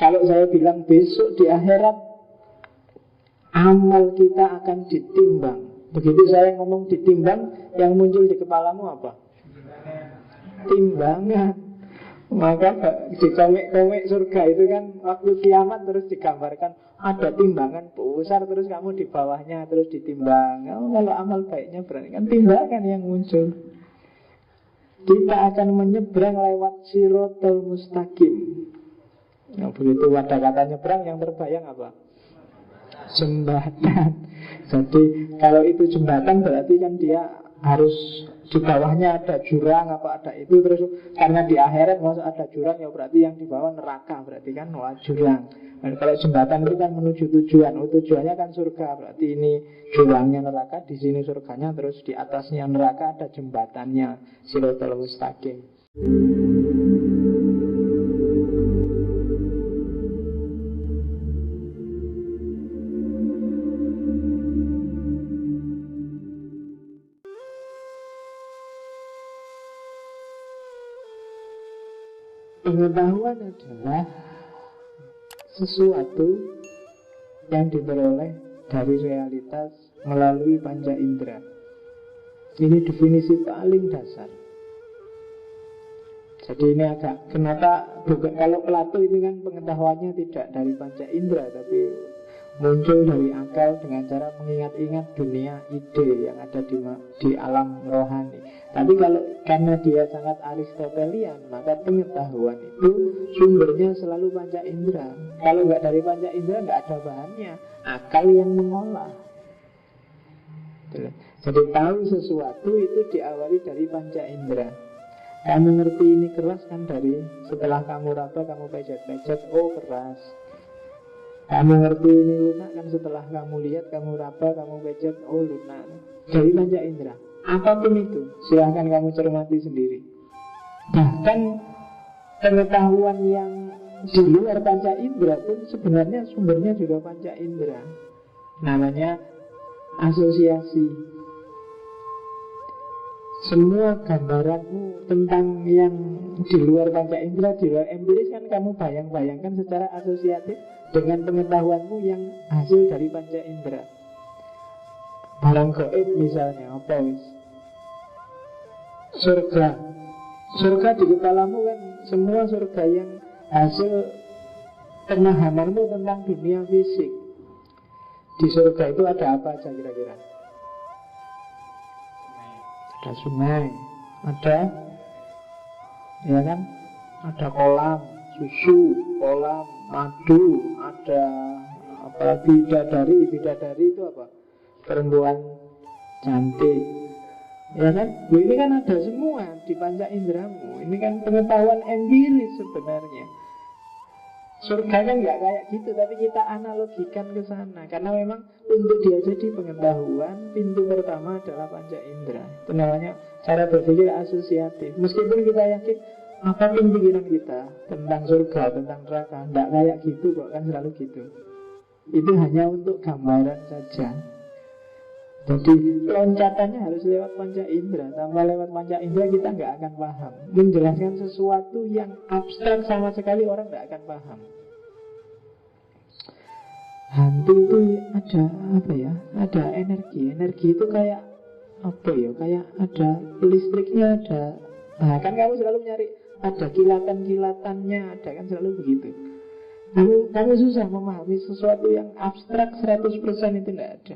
Kalau saya bilang besok di akhirat amal kita akan ditimbang. Begitu saya ngomong ditimbang, yang muncul di kepalamu apa? Timbangan. Maka dikomik-komik surga itu kan waktu kiamat terus digambarkan ada timbangan besar, terus kamu di bawahnya terus ditimbang. Kalau amal baiknya berarti kan timbangan yang muncul. Kita akan menyeberang lewat Siratal Mustaqim. Nah, begitu ada kata nyebrang, yang terbayang apa? Jembatan. Jadi kalau itu jembatan berarti kan dia harus di bawahnya ada jurang apa ada itu. Terus karena di akhirat masuk ada jurang, ya berarti yang di bawah neraka. Berarti kan jurang. Dan kalau jembatan itu kan menuju tujuan. Tujuannya kan surga. Berarti ini jurangnya neraka, di sini surganya. Terus di atasnya neraka ada jembatannya, Siratal Mustaqim. Pengetahuan adalah sesuatu yang diperoleh dari realitas melalui panca indera. Ini definisi paling dasar. Jadi ini agak, kenapa kalau Plato itu kan pengetahuannya tidak dari panca indera, tapi muncul dari akal dengan cara mengingat-ingat dunia ide yang ada di alam rohani. Tapi kalau karena dia sangat Aristotelian, maka pengetahuan itu sumbernya selalu panca indera. Kalau nggak dari panca indera nggak ada bahannya, akal yang mengolah. Jadi tahu sesuatu itu diawali dari panca indera. Kamu ngerti ini keras kan dari setelah kamu raba, kamu pecet-pecet, oh keras. Kamu ngerti ini lunak kan setelah kamu lihat, kamu raba, kamu pecet, oh lunak. Dari panca indera. Apapun itu, silahkan kamu cermati sendiri. Bahkan pengetahuan yang di luar panca indera pun sebenarnya sumbernya juga panca indera. Namanya asosiasi. Semua gambaranmu tentang yang di luar panca indera, di luar empiris kan kamu bayang-bayangkan secara asosiatif dengan pengetahuanmu yang hasil dari panca indera. Barang gaib misalnya, apa wis? Surga. Surga di kepalamu kan semua surga yang hasil pemahamanmu tentang dunia fisik. Di surga itu ada apa aja kira-kira? Ada sungai, ada, ya kan? Ada kolam susu, kolam madu, ada apa? Bidadari itu apa? Perempuan cantik, ya kan? Ini kan ada semua di panca inderamu. Ini kan pengetahuan empiris sebenarnya. Surga kan nggak kayak gitu, tapi kita analogikan ke sana karena memang untuk dia jadi pengetahuan, pintu pertama adalah panca indera. Itu namanya cara berpikir asosiatif. Meskipun kita yakin apapun pikiran kita tentang surga, tentang neraka, nggak kayak gitu kok, kan selalu gitu. Itu hanya untuk gambaran saja. Jadi loncatannya harus lewat panca indera. Tanpa lewat panca indera kita nggak akan paham. Menjelaskan sesuatu yang abstrak sama sekali orang nggak akan paham. Hantu itu ada apa ya? Ada energi. Energi itu kayak apa ya? Kayak ada listriknya ada. Nah kan kamu selalu nyari ada kilatan-kilatannya, ada kan selalu begitu. Kamu susah memahami sesuatu yang abstrak 100% itu tidak ada.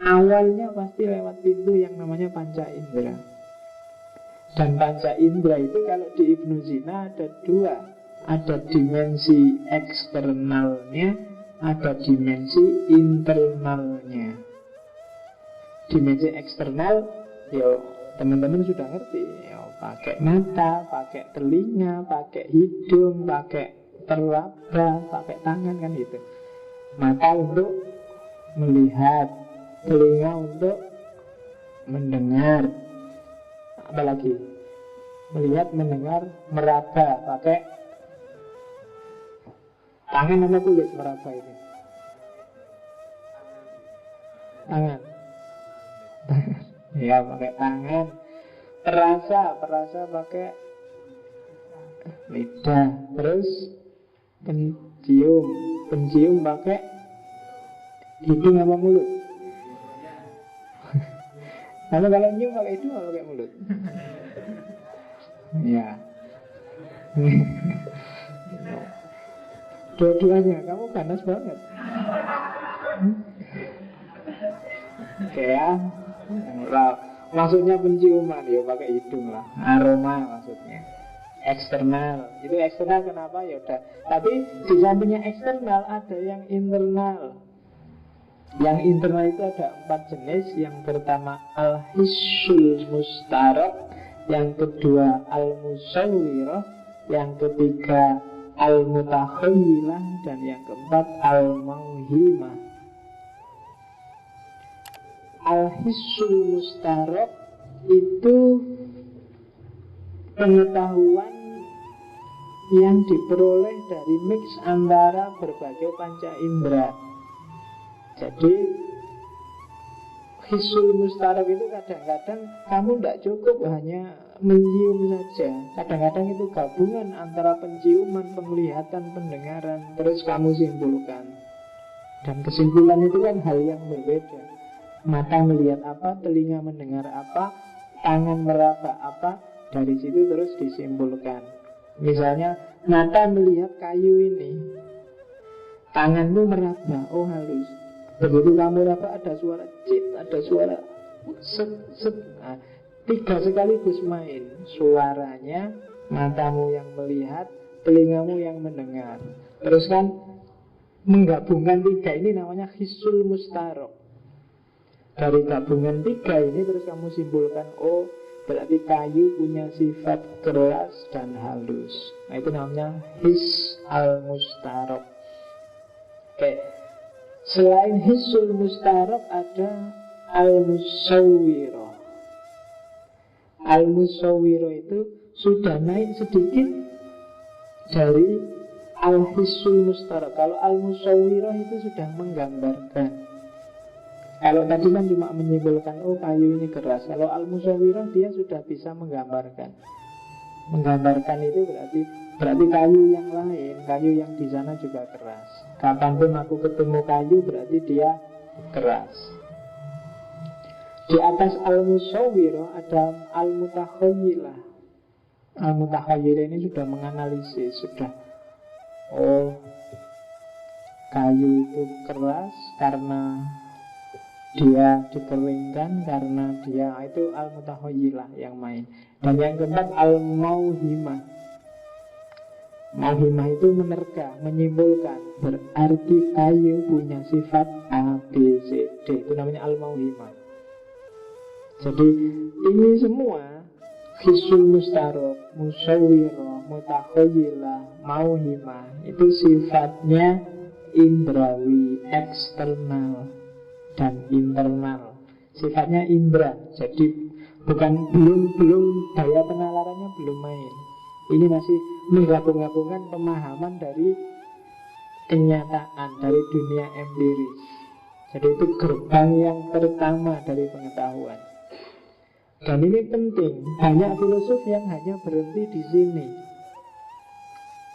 Awalnya pasti lewat pintu yang namanya panca indera. Dan panca indera itu kalau di Ibnu Sina ada dua. Ada dimensi eksternalnya, ada dimensi internalnya. Dimensi eksternal, yo teman-teman sudah ngerti. Yo, pakai mata, pakai telinga, pakai hidung, pakai teraba, pakai tangan kan gitu. Mata untuk melihat, telinga untuk mendengar, apalagi melihat, mendengar, meraba, pakai tangan apa kulit meraba itu? Tangan. Ya pakai tangan. Perasa pakai lidah. Terus Pencium. Pencium pakai hidung apa mulut? Lalu kalau nyium pakai hidung apa pakai mulut? Ya. Dua-duanya, kamu ganas banget. Oke ya. Maksudnya penciuman, ya pakai hidung lah. Aroma maksudnya. Eksternal. Itu eksternal kenapa? Ya udah. Tapi di sampingnya eksternal ada yang internal. Yang internal itu ada 4 jenis. Yang pertama al-hissul mustarok, yang kedua al-musawwirah, yang ketiga al-mutakhayilah, dan yang keempat al-mauhimah. Al-hissul mustarok itu pengetahuan yang diperoleh dari mix antara berbagai panca indera. Jadi hisul mustarok itu kadang-kadang kamu tidak cukup hanya mencium saja. Kadang-kadang itu gabungan antara penciuman, penglihatan, pendengaran, terus kamu simpulkan. Dan kesimpulan itu kan hal yang berbeda. Mata melihat apa, telinga mendengar apa, tangan meraba apa, dari situ terus disimpulkan. Misalnya mata melihat kayu ini, tanganmu meraba, oh halus. Begitu kamu raba ada suara cit, ada suara set, set. Nah, 3 sekaligus main. Suaranya, matamu yang melihat, telingamu yang mendengar. Terus kan menggabungkan 3 ini namanya hisul mustarok. Dari gabungan 3 ini terus kamu simpulkan, oh berarti kayu punya sifat keras dan halus. Nah itu namanya his al-mustarok. Oke. Selain hisul mustarok ada al-musawwirah. Al-musawwirah itu sudah naik sedikit dari al-hisul mustarok. Kalau al-musawwirah itu sudah menggambarkan. Kalau tadi kan cuma menyimpulkan, oh kayu ini keras. Kalau al-musawwirah dia sudah bisa menggambarkan. Menggambarkan itu berarti kayu yang lain, kayu yang di sana juga keras. Kapanpun aku ketemu kayu berarti dia keras. Di atas al-musawwirah ada al-mutakhayilah. Al-mutakhayilah ini sudah menganalisis, sudah oh kayu itu keras karena dia dikeringkan, karena dia itu al-mutakhayilah yang main. Dan yang keempat al-mauhimah. Mauhimah itu menerka, menyimpulkan. Berarti kayu punya sifat A, B, C, D. Itu namanya al-mauhimah. Jadi ini semua hisul mustarok, musawwirah, mutakhayilah, mauhimah itu sifatnya indrawi, eksternal dan internal. Sifatnya indra. Jadi belum daya penalarannya belum main. Ini masih menggabung-gabungkan pemahaman dari kenyataan, dari dunia empiris. Jadi itu gerbang yang pertama dari pengetahuan. Dan ini penting. Banyak filosof yang hanya berhenti di sini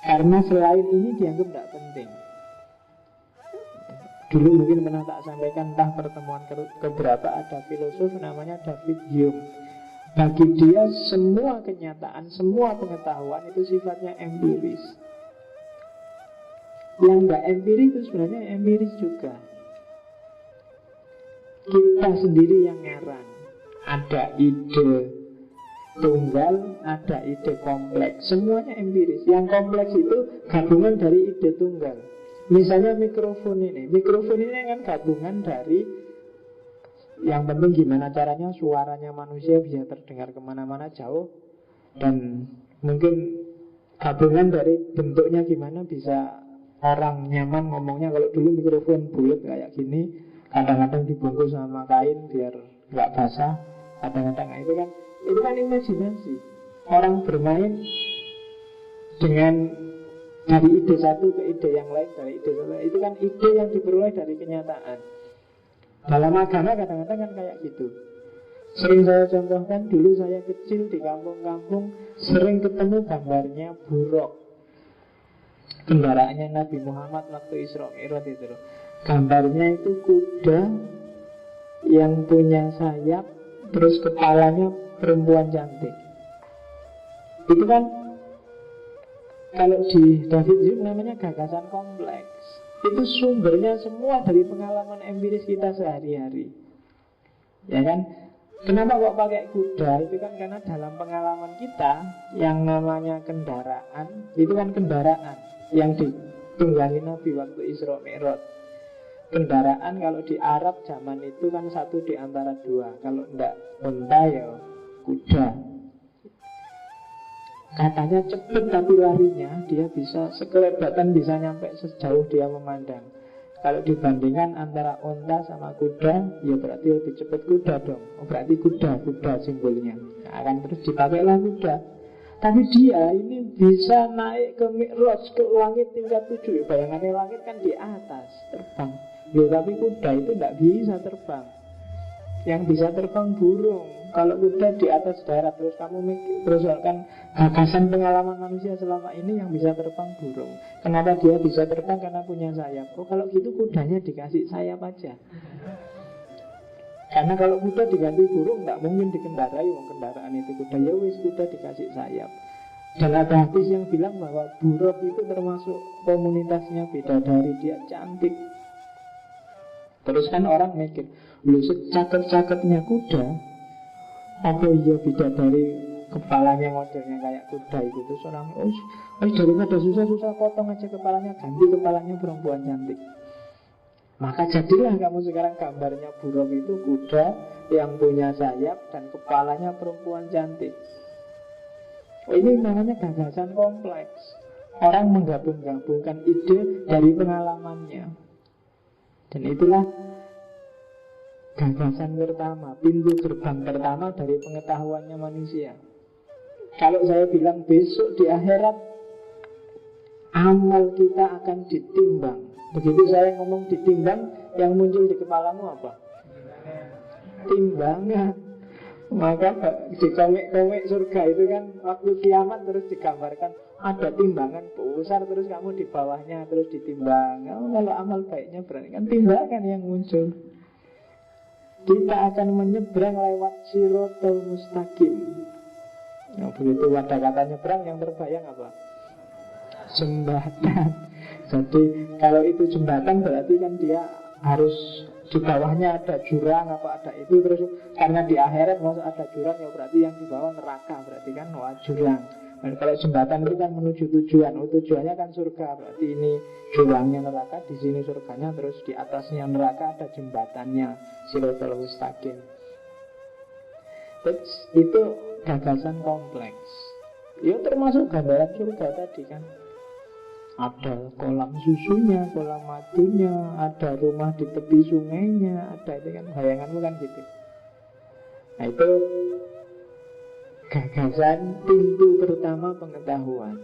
karena selain ini dianggap tidak penting. Dulu mungkin pernah tak sampaikan, entah pertemuan keberapa, ada filosof namanya David Hume. Bagi dia semua kenyataan, semua pengetahuan itu sifatnya empiris. Yang nggak empiris itu sebenarnya empiris juga. Kita sendiri yang ngarang. Ada ide tunggal, ada ide kompleks. Semuanya empiris. Yang kompleks itu gabungan dari ide tunggal. Misalnya mikrofon ini kan gabungan dari, yang penting gimana caranya suaranya manusia bisa terdengar kemana-mana jauh. Dan mungkin gabungan dari bentuknya gimana bisa orang nyaman ngomongnya. Kalau dulu mikrofon bulat kayak gini, kadang-kadang dibungkus sama kain biar nggak basah. Kadang-kadang itu kan imajinasi. Orang bermain dengan dari ide satu ke ide yang lain, dari ide satu, itu kan ide yang diperoleh dari kenyataan. Dalam agama kadang-kadang kan kayak gitu. Sering saya contohkan, dulu saya kecil di kampung-kampung sering ketemu gambarnya buruk. kendaraannya Nabi Muhammad waktu Isra Mi'raj itu loh. Gambarnya itu kuda yang punya sayap, terus kepalanya perempuan cantik. Itu kan kalau di David Hume namanya gagasan kompleks. Itu sumbernya semua dari pengalaman empiris kita sehari-hari. Ya kan? Kenapa kok pakai kuda? Itu kan karena dalam pengalaman kita yang namanya kendaraan, itu kan kendaraan yang ditunggangi Nabi waktu Isra Mi'raj. Kendaraan kalau di Arab zaman itu kan satu di antara dua. Kalau enggak unta ya kuda. Katanya cepet tapi larinya dia bisa sekelebatan, bisa nyampe sejauh dia memandang. Kalau dibandingkan antara unta sama kuda, ya berarti lebih cepat kuda dong. Oh, berarti kuda simbolnya. Nah, akan terus dipakailah kuda. Tapi dia ini bisa naik ke Mi'raj, ke langit tingkat 7. Bayangannya langit kan di atas, terbang. Ya, tapi kuda itu tidak bisa terbang. Yang bisa terbang burung. Kalau kuda di atas darat, terus kamu mikir, terus kan gagasan pengalaman manusia selama ini yang bisa terbang burung. Kenapa dia bisa terbang? Karena punya sayap. Oh, kalau gitu kudanya dikasih sayap aja. Karena kalau kuda diganti burung, tidak mungkin dikendarai. Wong kendaraan itu kuda, ya wis kuda dikasih sayap. Dan ada hadis yang bilang bahwa Buraq itu termasuk komunitasnya bidadari, dia cantik. Terus kan orang mikir, lu secakep-cakepnya kuda, apa iya bidadari kepalanya modelnya kayak kuda itu? Terus orang, daripada susah-susah potong aja kepalanya, ganti kepalanya perempuan cantik. Maka jadilah kamu sekarang gambarnya Buraq itu kuda yang punya sayap dan kepalanya perempuan cantik. Ini namanya gagasan kompleks. Orang menggabung-gabungkan ide dari pengalamannya. Dan itulah gagasan pertama, pintu gerbang pertama dari pengetahuannya manusia. Kalau saya bilang besok di akhirat amal kita akan ditimbang. Begitu saya ngomong ditimbang, yang muncul di kepalamu apa? Timbangan. Maka di komik-komik surga itu kan waktu kiamat terus digambarkan ada timbangan besar, terus kamu di bawahnya terus ditimbang. Kalau amal baiknya berarti kan timbangan yang muncul. Kita akan menyeberang lewat Siratal Mustaqim. Nah, begitu ada kata nyebrang, yang terbayang apa? Jembatan. Jadi kalau itu jembatan berarti kan dia harus di bawahnya ada jurang apa ada itu, terus karena di akhirat masuk ada jurang, ya berarti yang di bawah neraka, berarti kan wah jurang. Dan kalau jembatan itu kan menuju tujuan, tujuannya kan surga, berarti ini jurangnya neraka, di sini surganya, terus di atasnya neraka ada jembatannya Siratal Mustaqim. Itu gagasan kompleks. Ya termasuk gambaran surga tadi kan. Ada kolam susunya, kolam madunya, ada rumah di tepi sungainya, ada itu kan, bayanganmu kan gitu. Nah itu gagasan pintu pertama pengetahuan.